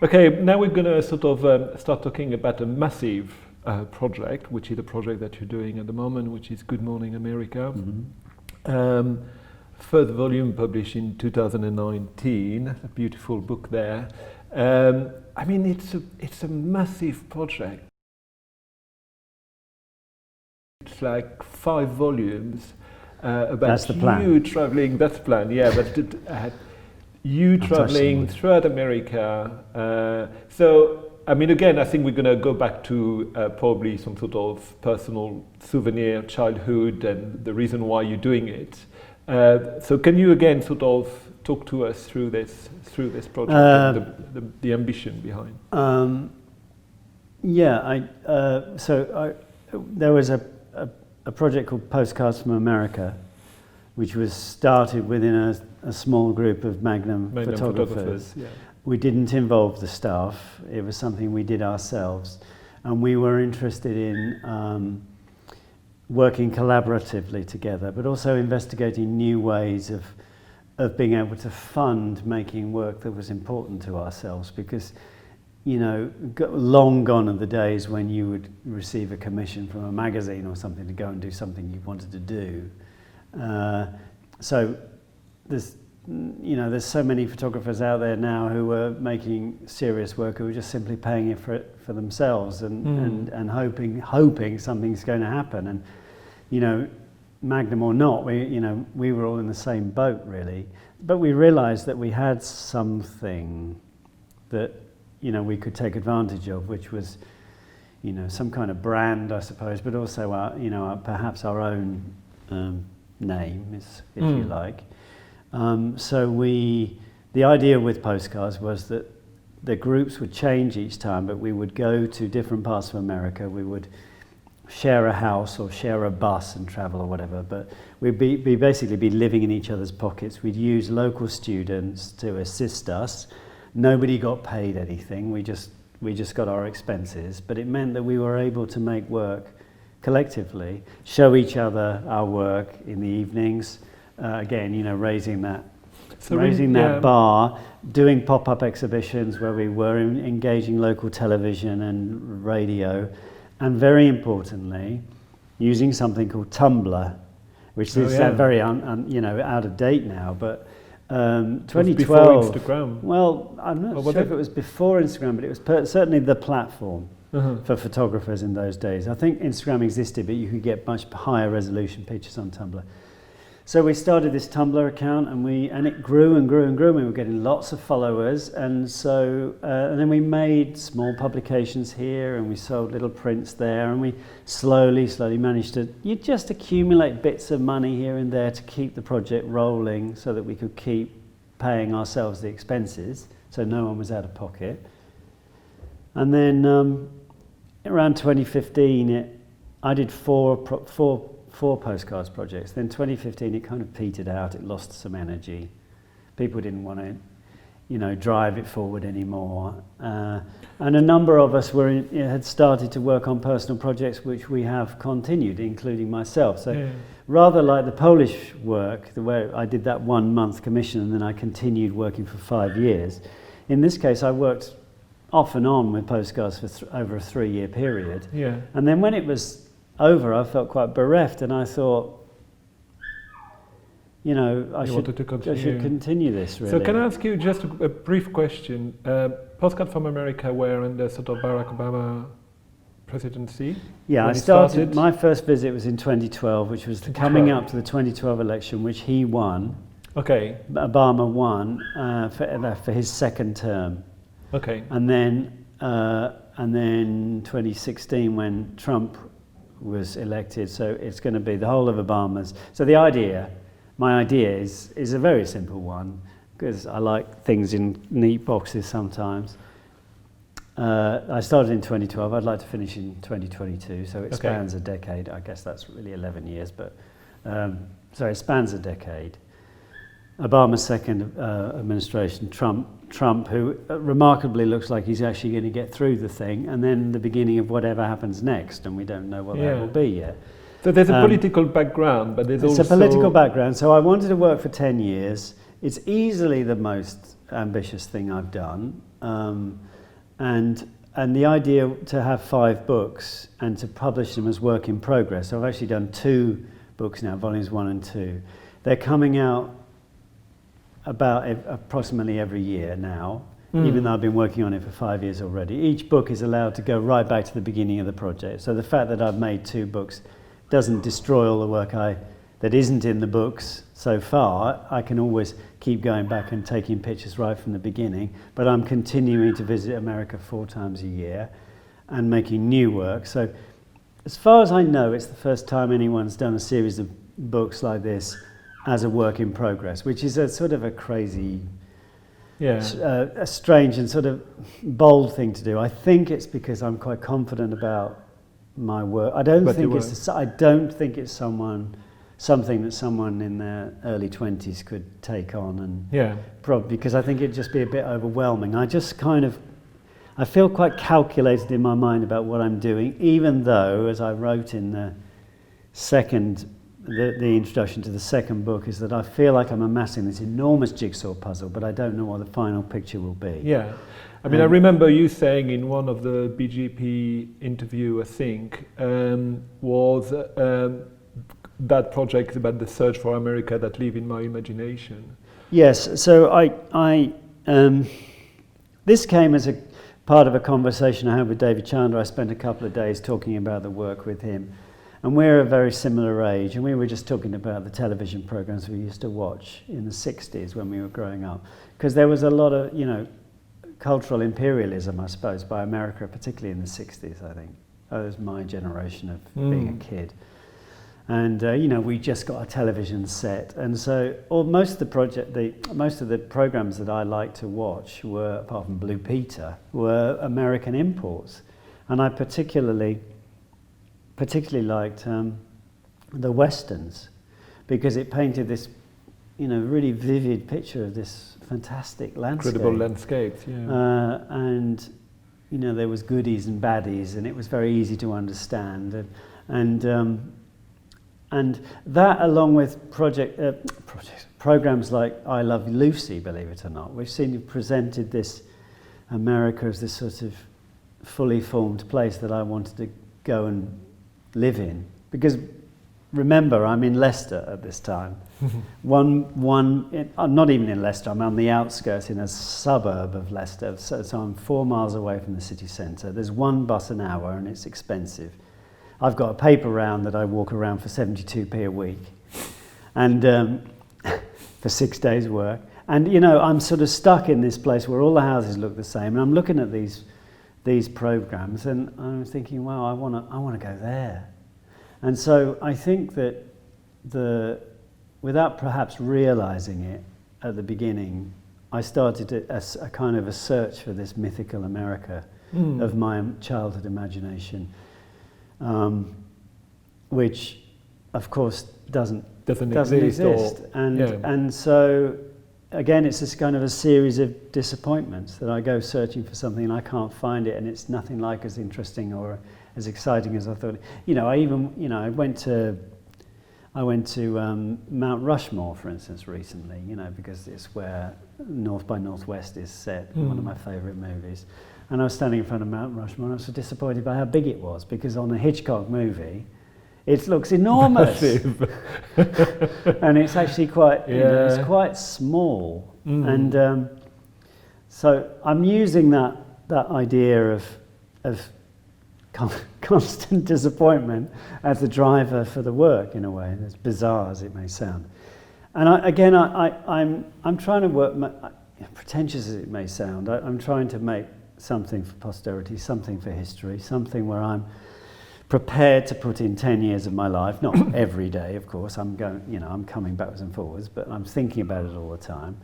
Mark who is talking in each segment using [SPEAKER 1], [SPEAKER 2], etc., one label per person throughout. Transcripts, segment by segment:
[SPEAKER 1] Okay, now we're going to sort of start talking about a massive project, which is a project that you're doing at the moment, which is Good Morning America. Mm-hmm. Third volume published in 2019, a beautiful book there. I mean, it's a massive project. It's like 5 volumes about you traveling. That's the plan, yeah. But you traveling throughout America. So, I mean, again, I think we're going to go back to probably some sort of personal souvenir, childhood, and the reason why you're doing it. So, can you again sort of talk to us through this project and the ambition behind?
[SPEAKER 2] There was a project called Postcards from America, which was started within a small group of Magnum photographers. Yeah. We didn't involve the staff. It was something we did ourselves, and we were interested in working collaboratively together, but also investigating new ways of being able to fund making work that was important to ourselves, because, you know, long gone are the days when you would receive a commission from a magazine or something to go and do something you wanted to do. So there's so many photographers out there now who are making serious work, who are just simply paying it for themselves and hoping something's going to happen. And, you know, Magnum or not, we were all in the same boat really. But we realized that we had something that, you know, we could take advantage of, which was, you know, some kind of brand, I suppose, but also perhaps our own name, if you like. The idea with Postcards was that the groups would change each time, but we would go to different parts of America. We would share a house or share a bus and travel or whatever, but we'd basically be living in each other's pockets. We'd use local students to assist us. Nobody got paid anything. We just got our expenses, but it meant that we were able to make work collectively, show each other our work in the evenings. Again, you know, raising that bar, doing pop-up exhibitions where we were engaging local television and radio, and very importantly, using something called Tumblr, which is very out of date now, but 2012.
[SPEAKER 1] Before Instagram.
[SPEAKER 2] Well, I'm not sure if it was before Instagram, but it was certainly the platform for photographers in those days. I think Instagram existed, but you could get much higher resolution pictures on Tumblr. So we started this Tumblr account, and it grew and grew and grew. We were getting lots of followers, and so and then we made small publications here, and we sold little prints there, and we slowly managed to just accumulate bits of money here and there to keep the project rolling, so that we could keep paying ourselves the expenses, so no one was out of pocket. And then around 2015, I did four Postcards projects. Then 2015, it kind of petered out. It lost some energy. People didn't want to, you know, drive it forward anymore. And a number of us had started to work on personal projects, which we have continued, including myself. So rather like the Polish work, where I did that 1 month commission and then I continued working for 5 years. In this case, I worked off and on with Postcards for over a 3-year period. Yeah. And then when it was over, I felt quite bereft, and I thought, you know, I should continue this, really.
[SPEAKER 1] So can I ask you just a brief question? Postcard from America were under sort of Barack Obama presidency?
[SPEAKER 2] Yeah, I started, my first visit was in 2012, which was coming up to the 2012 election, which he won.
[SPEAKER 1] Okay.
[SPEAKER 2] Obama won for his second term.
[SPEAKER 1] Okay.
[SPEAKER 2] And then 2016, when Trump was elected, so it's going to be the whole of Obama's. So my idea is a very simple one, because I like things in neat boxes sometimes. I started in 2012, I'd like to finish in 2022, so it spans a decade. I guess that's really 11 years, but so it spans a decade. Obama's second administration, Trump, who remarkably looks like he's actually going to get through the thing, and then the beginning of whatever happens next, and we don't know what that will be yet.
[SPEAKER 1] So there's a political background, but there's also...
[SPEAKER 2] It's a political background, so I wanted to work for 10 years it's easily the most ambitious thing I've done, and the idea to have 5 books and to publish them as work in progress. So I've actually done 2 books now, volumes 1 and 2. They're coming out about approximately every year now, even though I've been working on it for 5 years already. Each book is allowed to go right back to the beginning of the project. So the fact that I've made 2 books doesn't destroy all the work that isn't in the books so far. I can always keep going back and taking pictures right from the beginning, but I'm continuing to visit America 4 times a year and making new work. So as far as I know, it's the first time anyone's done a series of books like this as a work in progress, which is a sort of a crazy, a strange and sort of bold thing to do. I think it's because I'm quite confident about my work. I don't think it's something that someone in their early 20s could take on, and probably because I think it'd just be a bit overwhelming. I feel quite calculated in my mind about what I'm doing, even though, as I wrote in the introduction to the second book, is that I feel like I'm amassing this enormous jigsaw puzzle, but I don't know what the final picture will be.
[SPEAKER 1] Yeah. I mean, I remember you saying in one of the BGP interview, I think, was that project about the search for America that live in my imagination.
[SPEAKER 2] Yes, so this came as a part of a conversation I had with David Chandler. I spent a couple of days talking about the work with him. And we're a very similar age, and we were just talking about the television programs we used to watch in the 60s when we were growing up. Because there was a lot of, cultural imperialism, I suppose, by America, particularly in the 60s, I think. That was my generation of being a kid. And, we just got a television set. And so most of the programs that I liked to watch were, apart from Blue Peter, were American imports. And I particularly liked the Westerns, because it painted this, really vivid picture of this fantastic landscape.
[SPEAKER 1] Incredible landscapes, yeah.
[SPEAKER 2] And, there was goodies and baddies, and it was very easy to understand. And that, along with programs like I Love Lucy, believe it or not, we've seen you presented this America as this sort of fully formed place that I wanted to go and live in. Because remember, I'm in Leicester at this time. I'm not even in Leicester, I'm on the outskirts in a suburb of Leicester, so I'm 4 miles away from the city centre. There's 1 bus an hour and it's expensive. I've got a paper round that I walk around for 72p a week, and for 6 days' work. And I'm sort of stuck in this place where all the houses look the same, and I'm looking at these programs, and I'm thinking, wow, I want to go there. And so I think that without perhaps realizing it at the beginning, I started a kind of a search for this mythical America of my childhood imagination. Which, of course, doesn't exist. And so, again, it's this kind of a series of disappointments that I go searching for something and I can't find it, and it's nothing like as interesting or as exciting as I thought. I went to Mount Rushmore, for instance, recently. Because it's where North by Northwest is set, one of my favourite movies. And I was standing in front of Mount Rushmore, and I was so disappointed by how big it was, because on a Hitchcock movie, it looks enormous. And it's actually quite, it's quite small. And so I'm using that idea of constant disappointment as the driver for the work, in a way, as bizarre as it may sound. And I'm trying to work, pretentious as it may sound, I'm trying to make something for posterity, something for history, something where I'm prepared to put in 10 years of my life, not every day, of course, I'm coming backwards and forwards, but I'm thinking about it all the time,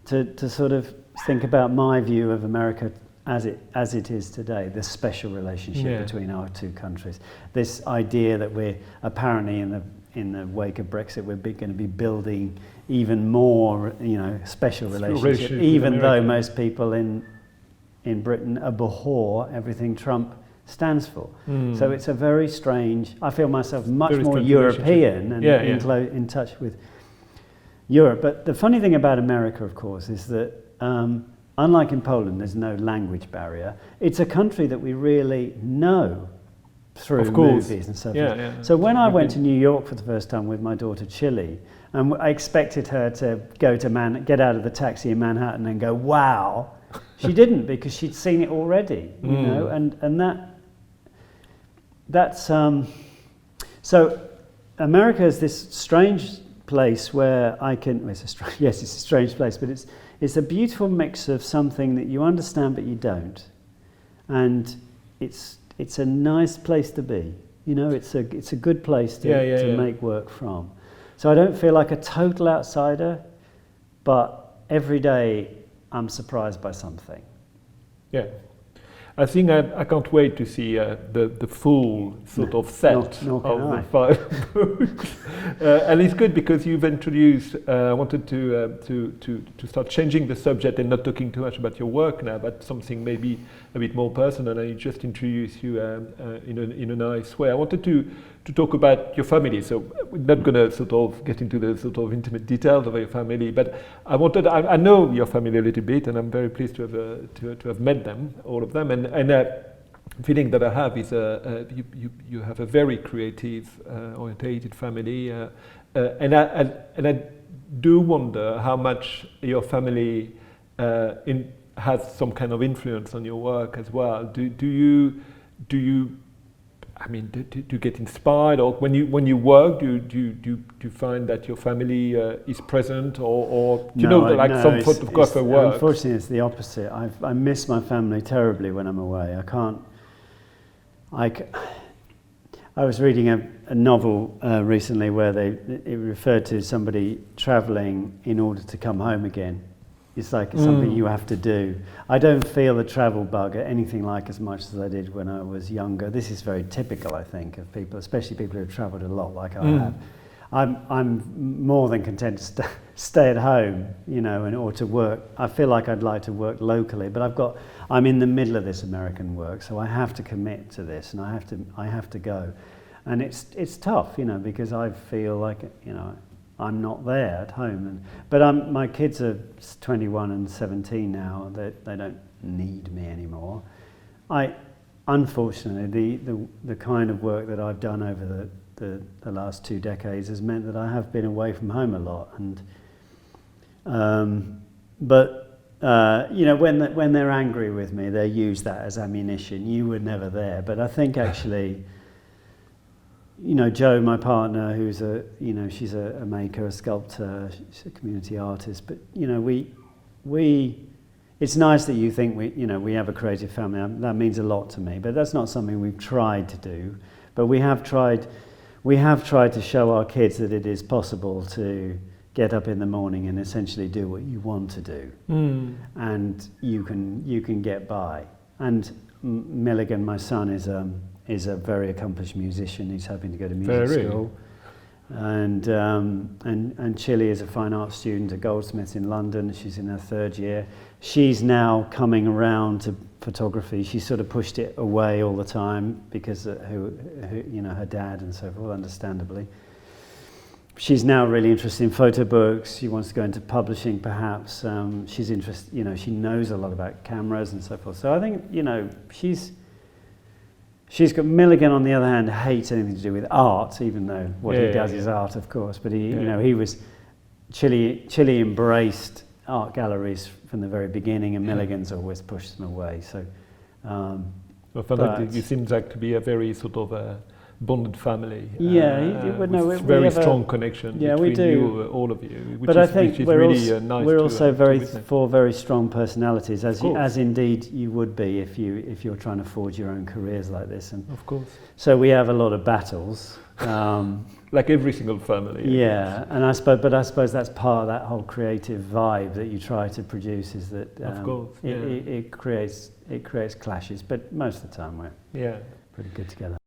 [SPEAKER 2] to sort of think about my view of America as it is today, this special relationship between our 2 countries, this idea that we're apparently in the wake of Brexit, we're going to be building even more, special relationship, even though most people in Britain abhor everything Trump stands for. So it's a very strange, I feel myself much more European and in touch with Europe. But the funny thing about America, of course, is that unlike in Poland, there's no language barrier. It's a country that we really know through movies and so forth. So when I went to New York for the first time with my daughter Chili, and I expected her to go to get out of the taxi in Manhattan and go, wow. She didn't, because she'd seen it already, you know, and that's so America is this strange place where it's a strange place, but it's a beautiful mix of something that you understand but you don't, and it's a nice place to be. You know, it's a good place to make work from. So I don't feel like a total outsider, but every day I'm surprised by something.
[SPEAKER 1] Yeah. I think I can't wait to see the full sort of set of the 5 books. And it's good because you've introduced, I wanted to start changing the subject and not talking too much about your work now, but something maybe a bit more personal, and I just introduced you in a nice way. I wanted to talk about your family, so we're not going to sort of get into the sort of intimate details of your family, but I know your family a little bit, and I'm very pleased to have met them, all of them, and feeling that I have is you have a very creative orientated family, and I do wonder how much your family has some kind of influence on your work as well. Do you I mean, do you get inspired, or when you work, do you find that your family is present, or do you know that like some photographer works?
[SPEAKER 2] Unfortunately, it's the opposite. I miss my family terribly when I'm away. I was reading a novel recently where it referred to somebody travelling in order to come home again. It's like something you have to do. I don't feel the travel bug anything like as much as I did when I was younger. This is very typical, I think, of people, especially people who have travelled a lot like I have. I'm more than content to stay at home, you know, or to work. I feel like I'd like to work locally, but I'm in the middle of this American work, so I have to commit to this, and I have to go, and it's tough, you know, because I feel like, you know, I'm not there at home, but my kids are 21 and 17 now. They don't need me anymore. Unfortunately, the kind of work that I've done over the last 2 decades has meant that I have been away from home a lot, and you know, when they're angry with me, they use that as ammunition. You were never there, but I think actually, you know, Jo, my partner, who's she's a maker, a sculptor, she's a community artist. But you know, it's nice that you think we have a creative family. That means a lot to me. But that's not something we've tried to do. But we have tried to show our kids that it is possible to get up in the morning and essentially do what you want to do, and you can get by. And Milligan, my son, is a very accomplished musician. He's hoping to go to music school. And Chili is a fine art student at Goldsmiths in London. She's in her 3rd year. She's now coming around to photography. She sort of pushed it away all the time because her dad and so forth, understandably. She's now really interested in photo books. She wants to go into publishing, perhaps. She's interested, you know, she knows a lot about cameras and so forth. So I think, you know, she's got Milligan, on the other hand, hates anything to do with art, even though what he does is art, of course. But Chili embraced art galleries from the very beginning, and Milligan's always pushed them away. So,
[SPEAKER 1] it seems like to be a very sort of bonded family.
[SPEAKER 2] With
[SPEAKER 1] very strong connection between you, all of you.
[SPEAKER 2] But I think we're also very strong personalities, as indeed you would be if you're trying to forge your own careers like this. And
[SPEAKER 1] of course.
[SPEAKER 2] So we have a lot of battles.
[SPEAKER 1] Like every single family.
[SPEAKER 2] Yeah, and I suppose that's part of that whole creative vibe that you try to produce, is that
[SPEAKER 1] of course,
[SPEAKER 2] it creates clashes, but most of the time we're pretty good together.